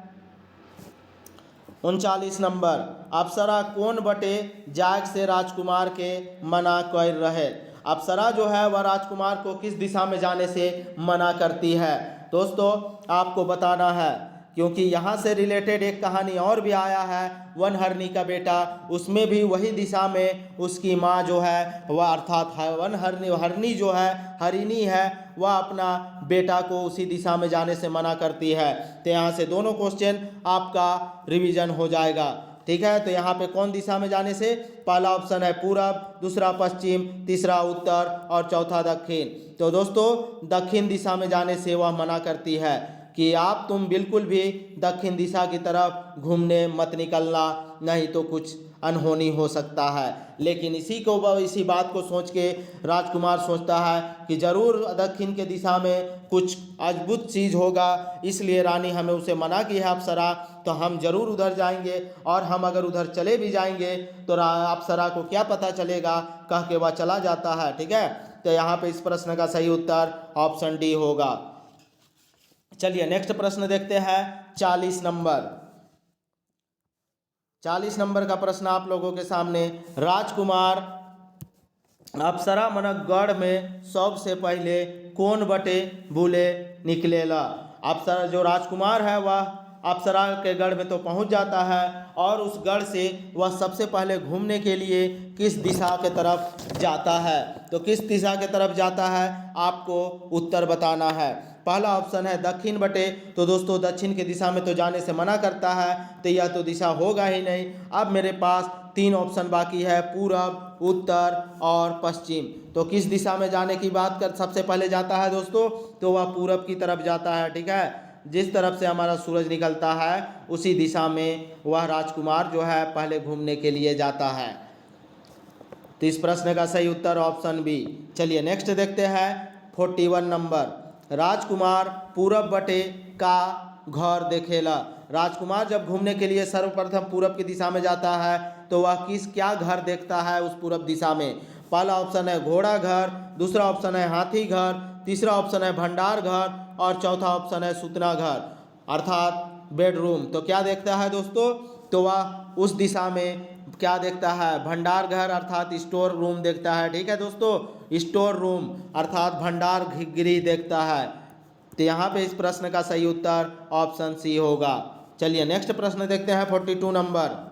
39 नंबर। अप्सरा कौन बटे जाग से राजकुमार के मना कर रहे। अप्सरा जो है वह राजकुमार को किस दिशा में जाने से मना करती है। दोस्तों आपको बताना है, क्योंकि यहाँ से रिलेटेड एक कहानी और भी आया है, वनहरनी का बेटा, उसमें भी वही दिशा में उसकी माँ जो है वह अर्थात हरनी जो है, हरिणी है, वह अपना बेटा को उसी दिशा में जाने से मना करती है। तो यहाँ से दोनों क्वेश्चन आपका रिवीजन हो जाएगा। ठीक है, तो यहाँ पे कौन दिशा में जाने से? पहला ऑप्शन है पूरब, दूसरा पश्चिम, तीसरा उत्तर और चौथा दक्षिण। तो दोस्तों दक्षिण दिशा में जाने से वह मना करती है कि तुम बिल्कुल भी दक्षिण दिशा की तरफ घूमने मत निकलना, नहीं तो कुछ अनहोनी हो सकता है। लेकिन इसी बात को सोच के राजकुमार सोचता है कि जरूर दक्षिण के दिशा में कुछ अद्भुत चीज़ होगा, इसलिए रानी हमें उसे मना की है अप्सरा, तो हम जरूर उधर जाएंगे, और हम अगर उधर चले भी जाएंगे तो अप्सरा को क्या पता चलेगा, कह के वह चला जाता है। ठीक है, तो यहाँ पे इस प्रश्न का सही उत्तर ऑप्शन डी होगा। चलिए नेक्स्ट प्रश्न देखते हैं 40 नंबर। 40 नंबर का प्रश्न आप लोगों के सामने। राजकुमार अप्सरा मनक गढ़ में सबसे पहले कौन बटे बुले निकलेला। अप्सरा जो राजकुमार है वह अप्सरा के गढ़ में तो पहुंच जाता है, और उस गढ़ से वह सबसे पहले घूमने के लिए किस दिशा के तरफ जाता है। तो किस दिशा के तरफ जाता है आपको उत्तर बताना है। पहला ऑप्शन है दक्षिण बटे, तो दोस्तों दक्षिण की दिशा में तो जाने से मना करता है, तो यह तो दिशा होगा ही नहीं। अब मेरे पास 3 ऑप्शन बाकी है, पूरब, उत्तर और पश्चिम। तो किस दिशा में जाने की बात कर सबसे पहले जाता है दोस्तों? तो वह पूरब की तरफ जाता है। ठीक है, जिस तरफ से हमारा सूरज निकलता है उसी दिशा में वह राजकुमार जो है पहले घूमने के लिए जाता है। तो इस प्रश्न का सही उत्तर ऑप्शन बी। चलिए नेक्स्ट देखते हैं 41 नंबर। राजकुमार पूरब बटे का घर देखेला। राजकुमार जब घूमने के लिए सर्वप्रथम पूरब की दिशा में जाता है तो वह क्या घर देखता है उस पूरब दिशा में? पहला ऑप्शन है घोड़ा घर, दूसरा ऑप्शन है हाथी घर, तीसरा ऑप्शन है भंडार घर और चौथा ऑप्शन है सूतना घर अर्थात बेडरूम। तो क्या देखता है दोस्तों? तो वह उस दिशा में क्या देखता है? भंडार घर अर्थात स्टोर रूम देखता है। ठीक है दोस्तों, स्टोर रूम अर्थात भंडार गृह देखता है। तो यहाँ पे इस प्रश्न का सही उत्तर ऑप्शन सी होगा। चलिए नेक्स्ट प्रश्न देखते हैं 42 नंबर।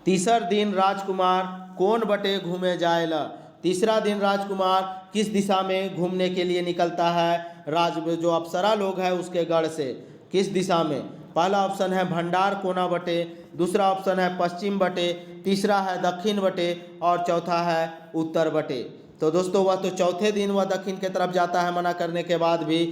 तीसर दिन राजकुमार कौन बटे घूमे जाएला। तीसरा दिन राजकुमार किस दिशा में घूमने के लिए निकलता है? जो अप्सरा लोग हैं उसके गढ़ से किस दिशा में? पहला ऑप्शन है भंडार कोना बटे, दूसरा ऑप्शन है पश्चिम बटे, तीसरा है दक्षिण बटे और चौथा है उत्तर बटे। तो दोस्तों वह तो चौथे दिन वह दक्षिण की तरफ जाता है मना करने के बाद भी।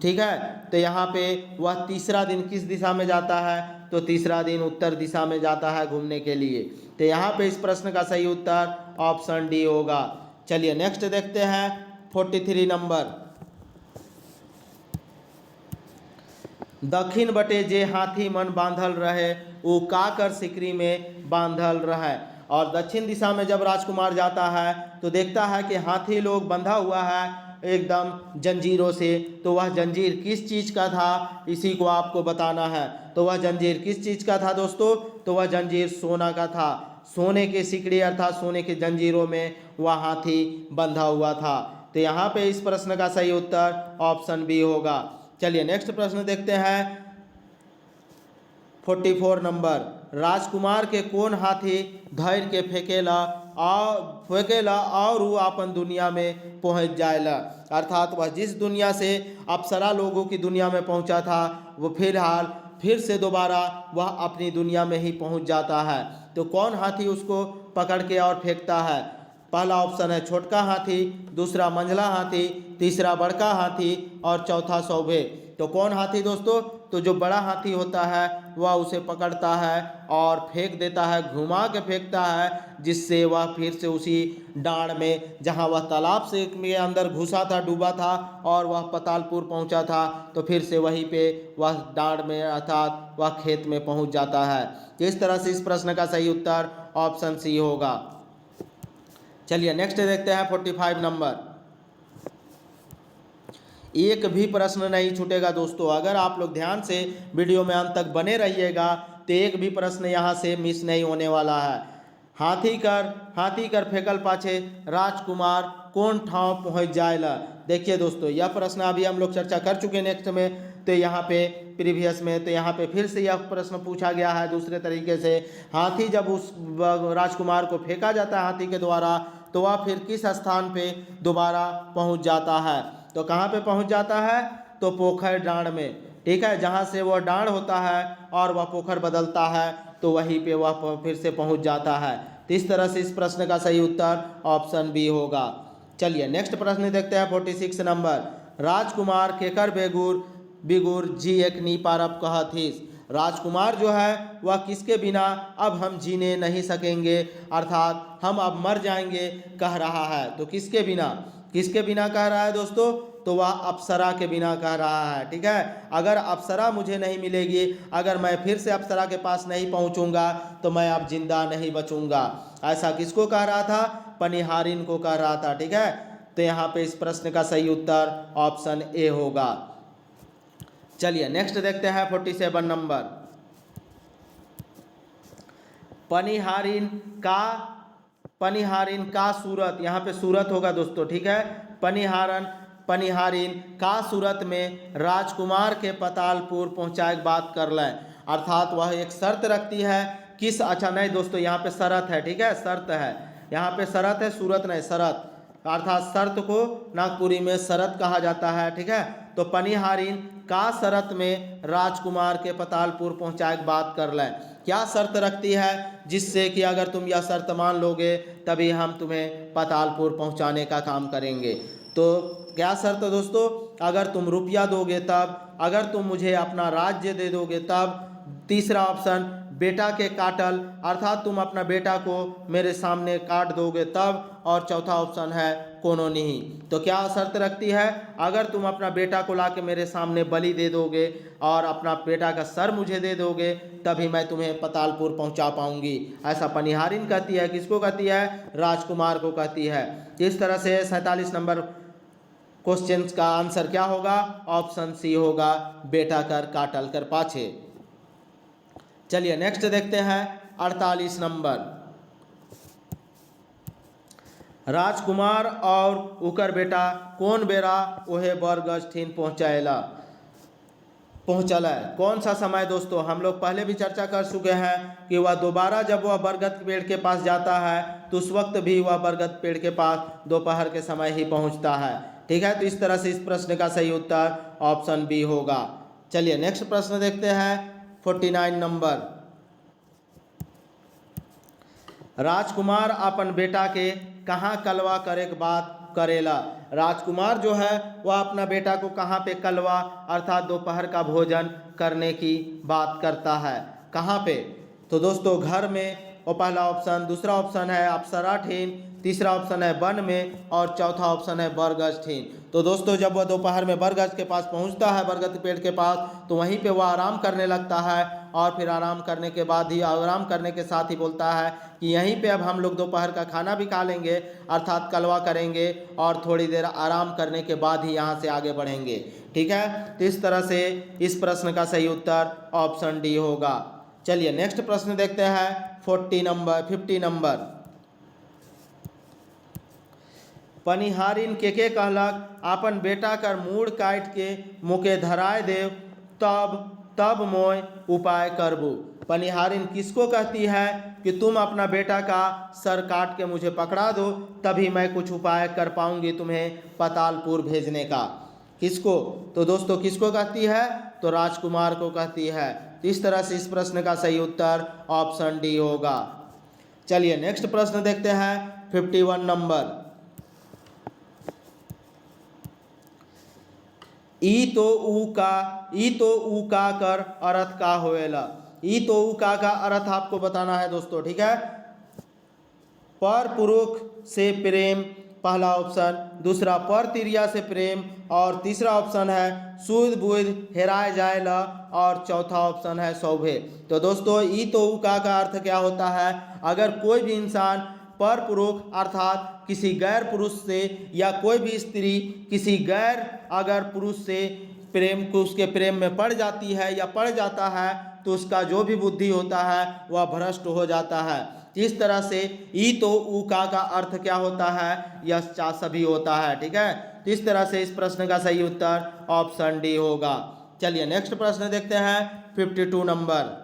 ठीक है, तो यहाँ पे वह तीसरा दिन किस दिशा में जाता है? तो तीसरा दिन उत्तर दिशा में जाता है घूमने के लिए। तो यहाँ पे इस प्रश्न का सही उत्तर ऑप्शन डी होगा। चलिए नेक्स्ट देखते हैं 43 नंबर। दक्षिण बटे जे हाथी मन बांधल रहे वो काकर सिकरी में बांधल रहे। और दक्षिण दिशा में जब राजकुमार जाता है तो देखता है कि हाथी लोग बंधा हुआ है एकदम जंजीरों से। तो वह जंजीर किस चीज़ का था इसी को आपको बताना है। तो वह जंजीर किस चीज़ का था दोस्तों? तो वह जंजीर सोना का था। सोने के सिकड़ी अर्थात सोने के जंजीरों में वह हाथी बंधा हुआ था। तो यहाँ पे इस प्रश्न का सही उत्तर ऑप्शन बी होगा। चलिए नेक्स्ट प्रश्न देखते हैं 44 नंबर। राजकुमार के कोन हाथी धैर्य के फेंकेला और वो अपन दुनिया में पहुंच जाएला। अर्थात वह जिस दुनिया से अप्सरा लोगों की दुनिया में पहुंचा था वो फिर से दोबारा वह अपनी दुनिया में ही पहुंच जाता है। तो कौन हाथी उसको पकड़ के और फेंकता है? पहला ऑप्शन है छोटका हाथी, दूसरा मंझला हाथी, तीसरा बड़का हाथी और चौथा सौभे। तो कौन हाथी दोस्तों? तो जो बड़ा हाथी होता है वह उसे पकड़ता है और फेंक देता है, घुमा के फेंकता है, जिससे वह फिर से उसी डांड में, जहां वह तालाब से के अंदर घुसा था, डूबा था और वह पातालपुर पहुंचा था, तो फिर से वहीं पे वह डांड में अर्थात वह खेत में पहुंच जाता है। इस तरह से इस प्रश्न का सही उत्तर ऑप्शन सी होगा। चलिए नेक्स्ट देखते हैं 45 नंबर। एक भी प्रश्न नहीं छूटेगा दोस्तों, अगर आप लोग ध्यान से वीडियो में अंत तक बने रहिएगा तो एक भी प्रश्न यहाँ से मिस नहीं होने वाला है। हाथी कर फेंकल पाछे राजकुमार कौन ठाव पहुँच जाएला। देखिए दोस्तों, यह प्रश्न अभी हम लोग चर्चा कर चुके नेक्स्ट में, तो यहाँ पे प्रीवियस में, तो यहाँ पे फिर से यह प्रश्न पूछा गया है दूसरे तरीके से। हाथी जब उस राजकुमार को फेंका जाता है हाथी के द्वारा, तो वह फिर किस स्थान पे दोबारा पहुँच जाता है? तो कहाँ पे पहुँच जाता है? तो पोखर डांड में, ठीक है, जहाँ से वह डांड होता है और वह पोखर बदलता है, तो वहीं पे वह फिर से पहुँच जाता है। तो इस तरह से इस प्रश्न का सही उत्तर ऑप्शन बी होगा। चलिए नेक्स्ट प्रश्न देखते हैं 46 नंबर। राजकुमार केकर बिगुर जी एक नी पारब कहथिस। राजकुमार जो है वह किसके बिना अब हम जीने नहीं सकेंगे, अर्थात हम अब मर जाएंगे कह रहा है। तो किसके बिना कह रहा है दोस्तों? तो वह अप्सरा के बिना कह रहा है, ठीक है। अगर अप्सरा मुझे नहीं मिलेगी, अगर मैं फिर से अप्सरा के पास नहीं पहुंचूंगा, तो मैं अब जिंदा नहीं बचूंगा। ऐसा किसको कह रहा था? पनिहारिन को कह रहा था, ठीक है। तो यहाँ पे इस प्रश्न का सही उत्तर ऑप्शन ए होगा। चलिए नेक्स्ट देखते हैं 47 नंबर। पनिहारिन का सूरत, यहाँ पे सूरत होगा दोस्तों, ठीक है। पनिहारिन का सूरत में राजकुमार के पातालपुर पहुँचाए बात कर लें, अर्थात वह एक शर्त रखती है। किस, अच्छा नहीं दोस्तों, यहाँ पे शरत है, ठीक है, शर्त है, यहाँ पे शरत है, सूरत नहीं, शरत, अर्थात शर्त को नागपुरी में शरत कहा जाता है, ठीक है। तो पनिहारिन का शरत में राजकुमार के पातालपुर पहुँचाए बात कर लें। क्या शर्त रखती है? जिससे कि अगर तुम यह शर्त मान लोगे तभी हम तुम्हें पातालपुर पहुँचाने का काम करेंगे। तो क्या शर्त है दोस्तों? अगर तुम रुपया दोगे तब, अगर तुम मुझे अपना राज्य दे दोगे तब, तीसरा ऑप्शन बेटा के काटल, अर्थात तुम अपना बेटा को मेरे सामने काट दोगे तब, और चौथा ऑप्शन है कोनो नहीं। तो क्या शर्त रखती है? अगर तुम अपना बेटा को लाके मेरे सामने बलि दे दोगे और अपना बेटा का सर मुझे दे दोगे, तभी मैं तुम्हें पातालपुर पहुंचा पाऊंगी। ऐसा पनिहारिन कहती है। किसको कहती है? राजकुमार को कहती है। इस तरह से 47 नंबर क्वेश्चन का आंसर क्या होगा? ऑप्शन सी होगा, बेटा कर काटल कर पाछे। चलिए नेक्स्ट देखते हैं 48 नंबर। राजकुमार और उकर बेटा कौन बेरा ओहे बरगज ठीन पहुँचल है। कौन सा समय दोस्तों? हम लोग पहले भी चर्चा कर चुके हैं कि वह दोबारा जब वह बरगद पेड़ के पास जाता है तो उस वक्त भी वह बरगद पेड़ के पास दोपहर के समय ही पहुँचता है, ठीक है। तो इस तरह से इस प्रश्न का सही उत्तर ऑप्शन बी होगा। चलिए नेक्स्ट प्रश्न देखते हैं 49 नंबर। राजकुमार अपन बेटा के कहाँ कलवा करे के बात करेला। राजकुमार जो है वह अपना बेटा को कहाँ पे कलवा, अर्थात दोपहर का भोजन करने की बात करता है। कहाँ पे? तो दोस्तों घर में, और पहला ऑप्शन, दूसरा ऑप्शन है अप्सरा ठीन, तीसरा ऑप्शन है वन में, और चौथा ऑप्शन है बरगज ठीन। तो दोस्तों जब वह दोपहर में बरगद के पास पहुंचता है, बरगद पेड़ के पास, तो वहीं पे वह आराम करने लगता है, और फिर आराम करने के बाद ही, आराम करने के साथ ही बोलता है कि यहीं पे अब हम लोग दोपहर का खाना भी खा लेंगे, अर्थात कलवा करेंगे, और थोड़ी देर आराम करने के बाद ही यहाँ से आगे बढ़ेंगे, ठीक है। तो इस तरह से इस प्रश्न का सही उत्तर ऑप्शन डी होगा। चलिए नेक्स्ट प्रश्न देखते हैं 50 नंबर। पनिहारिन के कहलक अपन बेटा कर मूड़ काट के मुके धराय देव, तब तब मोय उपाय करबू। पनिहारिन किसको कहती है कि तुम अपना बेटा का सर काट के मुझे पकड़ा दो, तभी मैं कुछ उपाय कर पाऊंगी तुम्हें पातालपुर भेजने का। किसको? तो दोस्तों किसको कहती है? तो राजकुमार को कहती है। इस तरह से इस प्रश्न का सही उत्तर ऑप्शन डी होगा। चलिए नेक्स्ट प्रश्न देखते हैं 51 नंबर। ई तो ऊ का कर अर्थ का होएला। ई तो ऊ का अर्थ आपको बताना है दोस्तों, ठीक है। पर पुरुष से प्रेम पहला ऑप्शन, दूसरा पर तिरिया से प्रेम, और तीसरा ऑप्शन है सूद बुध हेराए जाएला, और चौथा ऑप्शन है सौभे। तो दोस्तों ई तो ऊ का अर्थ क्या होता है? अगर कोई भी इंसान पर पुरुष अर्थात किसी गैर पुरुष से, या कोई भी स्त्री किसी गैर अगर पुरुष से प्रेम को उसके प्रेम में पड़ जाती है या पड़ जाता है, तो उसका जो भी बुद्धि होता है वह भ्रष्ट हो जाता है। इस तरह से ई तो ऊ का अर्थ क्या होता है? यह सभी होता है, ठीक है। तो इस तरह से इस प्रश्न का सही उत्तर ऑप्शन डी होगा। चलिए नेक्स्ट प्रश्न देखते हैं 52 नंबर।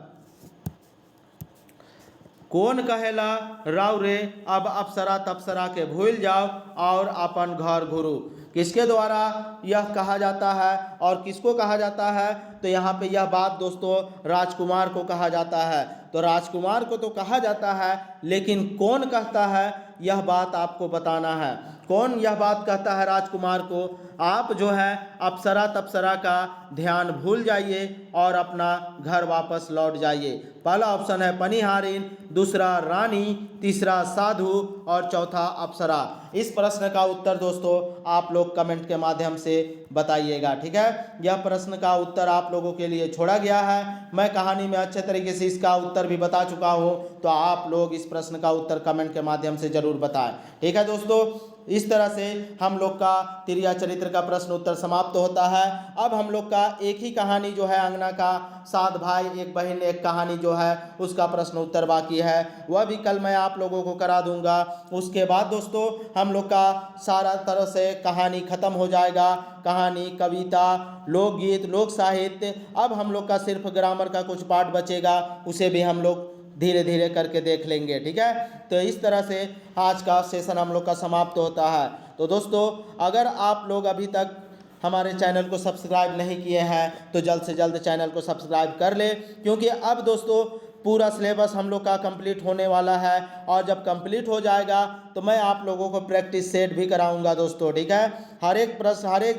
कौन कहेला राव रे अब अप्सरा तप्सरा के भूल जाओ और अपन घर घुरू। किसके द्वारा यह कहा जाता है और किसको कहा जाता है? तो यहाँ पे यह बात दोस्तों राजकुमार को कहा जाता है। तो राजकुमार को तो कहा जाता है, लेकिन कौन कहता है यह बात आपको बताना है। कौन यह बात कहता है राजकुमार को? आप जो है अप्सरा तप्सरा का ध्यान भूल जाइए और अपना घर वापस लौट जाइए। पहला ऑप्शन है पनिहारिन, दूसरा रानी, तीसरा साधु और चौथा अप्सरा। इस प्रश्न का उत्तर दोस्तों आप लोग कमेंट के माध्यम से बताइएगा, ठीक है। यह प्रश्न का उत्तर आप लोगों के लिए छोड़ा गया है। मैं कहानी में अच्छे तरीके से इसका उत्तर भी बता चुका हूँ, तो आप लोग इस प्रश्न का उत्तर कमेंट के माध्यम से जरूर बताएं, ठीक है दोस्तों। इस तरह से हम लोग का तिरिया चरित्र का प्रश्न उत्तर समाप्त होता है। अब हम लोग का एक ही कहानी जो है अंगना का 7 भाई 1 बहन एक कहानी जो है उसका प्रश्न उत्तर बाकी है, वह भी कल मैं आप लोगों को करा दूंगा। उसके बाद दोस्तों हम लोग का सारा तरह से कहानी खत्म हो जाएगा। कहानी, कविता, लोकगीत, लोक साहित्य, अब हम लोग का सिर्फ ग्रामर का कुछ पार्ट बचेगा, उसे भी हम लोग धीरे धीरे करके देख लेंगे, ठीक है। तो इस तरह से आज का सेशन हम लोग का समाप्त होता है। तो दोस्तों अगर आप लोग अभी तक हमारे चैनल को सब्सक्राइब नहीं किए हैं तो जल्द से जल्द चैनल को सब्सक्राइब कर ले, क्योंकि अब दोस्तों पूरा सिलेबस हम लोग का कंप्लीट होने वाला है, और जब कंप्लीट हो जाएगा तो मैं आप लोगों को प्रैक्टिस सेट भी कराऊंगा दोस्तों, ठीक है। हर एक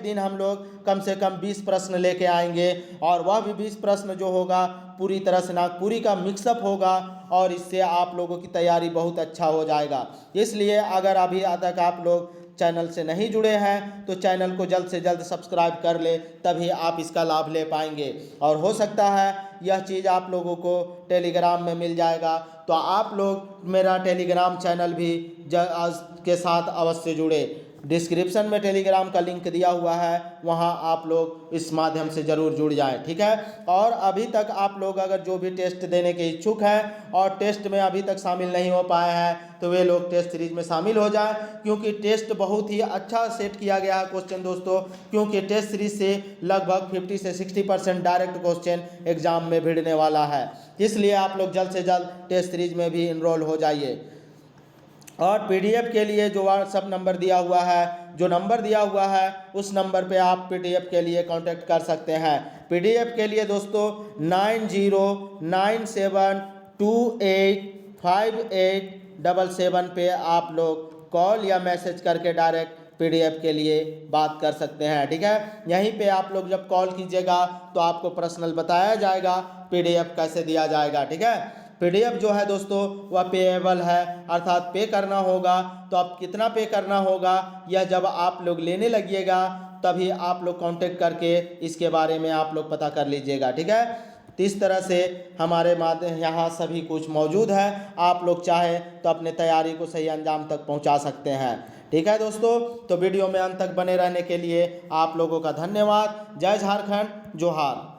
दिन हम लोग कम से कम 20 प्रश्न लेके आएंगे, और वह भी 20 प्रश्न जो होगा पूरी तरह से नागपुरी का मिक्सअप होगा, और इससे आप लोगों की तैयारी बहुत अच्छा हो जाएगा। इसलिए अगर अभी तक आप लोग चैनल से नहीं जुड़े हैं तो चैनल को जल्द से जल्द सब्सक्राइब कर ले, तभी आप इसका लाभ ले पाएंगे। और हो सकता है यह चीज़ आप लोगों को टेलीग्राम में मिल जाएगा, तो आप लोग मेरा टेलीग्राम चैनल भी के साथ अवश्य जुड़े। डिस्क्रिप्शन में टेलीग्राम का लिंक दिया हुआ है, वहां आप लोग इस माध्यम से ज़रूर जुड़ जाएं, ठीक है। और अभी तक आप लोग अगर जो भी टेस्ट देने के इच्छुक हैं और टेस्ट में अभी तक शामिल नहीं हो पाए हैं तो वे लोग टेस्ट सीरीज में शामिल हो जाएं, क्योंकि टेस्ट बहुत ही अच्छा सेट किया गया है क्वेश्चन दोस्तों, क्योंकि टेस्ट सीरीज से लगभग 50 से 60% डायरेक्ट क्वेश्चन एग्जाम में भिड़ने वाला है। इसलिए आप लोग जल्द से जल्द टेस्ट सीरीज में भी इनरोल हो जाइए। और पीडीएफ के लिए जो व्हाट्सअप नंबर दिया हुआ है, जो नंबर दिया हुआ है उस नंबर पे आप पीडीएफ के लिए कांटेक्ट कर सकते हैं। पीडीएफ के लिए दोस्तों 9097285877 पे आप लोग कॉल या मैसेज करके डायरेक्ट पीडीएफ के लिए बात कर सकते हैं, ठीक है। यहीं पे आप लोग जब कॉल कीजिएगा तो आपको पर्सनल बताया जाएगा पीडीएफ कैसे दिया जाएगा, ठीक है। पीडीएफ जो है दोस्तों वह पेएबल है, अर्थात पे करना होगा। तो अब कितना पे करना होगा यह जब आप लोग लेने लगिएगा तभी आप लोग कांटेक्ट करके इसके बारे में आप लोग पता कर लीजिएगा, ठीक है। तो इस तरह से हमारे माध्यम यहाँ सभी कुछ मौजूद है, आप लोग चाहें तो अपने तैयारी को सही अंजाम तक पहुँचा सकते हैं, ठीक है दोस्तों। तो वीडियो में अंत तक बने रहने के लिए आप लोगों का धन्यवाद। जय झारखंड, जोहार।